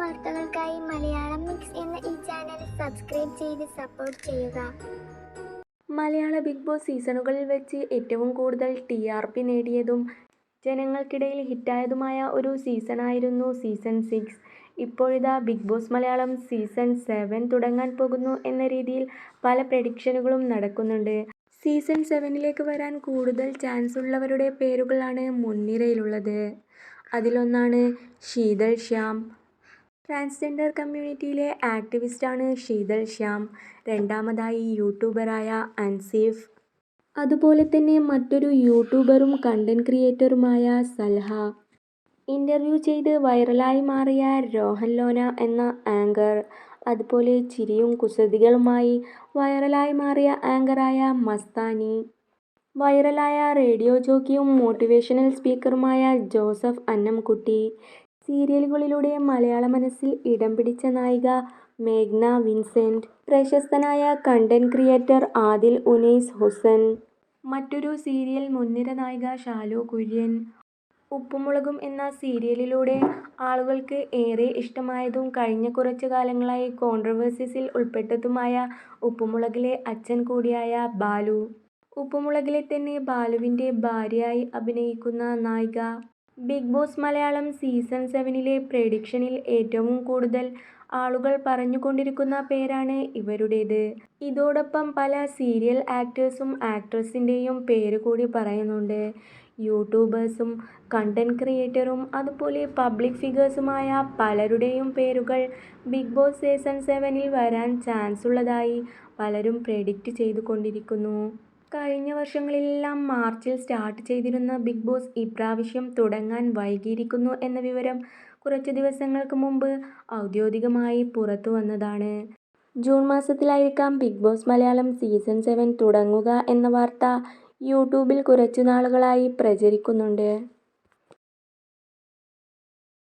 വാർത്തകൾക്കായി മലയാളം മിക്സ് എന്ന ഈ ചാനൽ സബ്സ്ക്രൈബ് ചെയ്ത് സപ്പോർട്ട് ചെയ്യുക. മലയാള ബിഗ് ബോസ് സീസണുകളിൽ വെച്ച് ഏറ്റവും കൂടുതൽ TRP നേടിയതും ജനങ്ങൾക്കിടയിൽ ഹിറ്റായതുമായ ഒരു സീസണായിരുന്നു സീസൺ 6. ഇപ്പോഴിതാ ബിഗ് ബോസ് മലയാളം സീസൺ 7 തുടങ്ങാൻ പോകുന്നു എന്ന രീതിയിൽ പല പ്രഡിക്ഷനുകളും നടക്കുന്നുണ്ട്. സീസൺ 7ലേക്ക് വരാൻ കൂടുതൽ ചാൻസ് ഉള്ളവരുടെ പേരുകളാണ് മുൻനിരയിലുള്ളത്. അതിലൊന്നാണ് ശീതൾ ശ്യാം. ട്രാൻസ്ജെൻഡർ കമ്മ്യൂണിറ്റിയിലെ ആക്ടിവിസ്റ്റാണ് ശീതൾ ശ്യാം. രണ്ടാമതായി യൂട്യൂബറായ അൻസീഫ്. അതുപോലെ തന്നെ മറ്റൊരു യൂട്യൂബറും കണ്ടന്റ് ക്രിയേറ്ററുമായ സൽഹ. ഇന്റർവ്യൂ ചെയ്ത് വൈറലായി മാറിയ രോഹൻ ലോന എന്ന ആങ്കർ. അതുപോലെ ചിരിയും കുസൃതികളുമായി വൈറലായി മാറിയ ആങ്കറായ മസ്താനി. വൈറലായ റേഡിയോ ജോക്കിയും മോട്ടിവേഷണൽ സ്പീക്കറുമായ ജോസഫ് അന്നംകുട്ടി. സീരിയലുകളിലൂടെ മലയാള മനസ്സിൽ ഇടം പിടിച്ച നായിക മേഘ്ന വിൻസെന്റ്. പ്രശസ്തനായ കണ്ടന്റ് ക്രിയേറ്റർ ആദിൽ ഉനൈസ് ഹുസൻ. മറ്റൊരു സീരിയൽ മുൻനിര നായിക ഷാലു കുര്യൻ. ഉപ്പും-മുളകും എന്ന സീരിയലിലൂടെ ആളുകൾക്ക് ഏറെ ഇഷ്ടമായതും കഴിഞ്ഞ കുറച്ചു കാലങ്ങളായി കോൺട്രവേഴ്സീസിൽ ഉൾപ്പെട്ടതുമായ ഉപ്പും-മുളകിലെ അച്ഛൻ കൂടിയായ ബാലു. ഉപ്പും-മുളകിലെ തന്നെ ബാലുവിന്റെ ഭാര്യയായി അഭിനയിക്കുന്ന നായിക. ബിഗ് ബോസ് മലയാളം സീസൺ 7ലെ പ്രഡിക്ഷനിൽ ഏറ്റവും കൂടുതൽ ആളുകൾ പറഞ്ഞുകൊണ്ടിരിക്കുന്ന പേരാണ് ഇവരുടേത്. ഇതോടൊപ്പം പല സീരിയൽ ആക്ടേഴ്സും ആക്ട്രസിന്റെയും പേര് കൂടി പറയുന്നുണ്ട്. യൂട്യൂബേഴ്സും കണ്ടന്റ് ക്രിയേറ്ററും അതുപോലെ പബ്ലിക് ഫിഗേഴ്സുമായ പലരുടെയും പേരുകൾ ബിഗ് ബോസ് സീസൺ 7ൽ വരാൻ ചാൻസ് ഉള്ളതായി പലരും പ്രെഡിക്റ്റ് ചെയ്തുകൊണ്ടിരിക്കുന്നു. കഴിഞ്ഞ വർഷങ്ങളിലെല്ലാം മാർച്ചിൽ സ്റ്റാർട്ട് ചെയ്തിരുന്ന ബിഗ് ബോസ് ഇപ്രാവശ്യം തുടങ്ങാൻ വൈകിയിരിക്കുന്നു എന്ന വിവരം കുറച്ചു ദിവസങ്ങൾക്ക് മുമ്പ് ഔദ്യോഗികമായി പുറത്തു വന്നതാണ്. ജൂൺ മാസത്തിലായിരിക്കാം ബിഗ് ബോസ് മലയാളം സീസൺ 7 തുടങ്ങുക എന്ന വാർത്ത യൂട്യൂബിൽ കുറച്ചു നാളുകളായി പ്രചരിക്കുന്നുണ്ട്.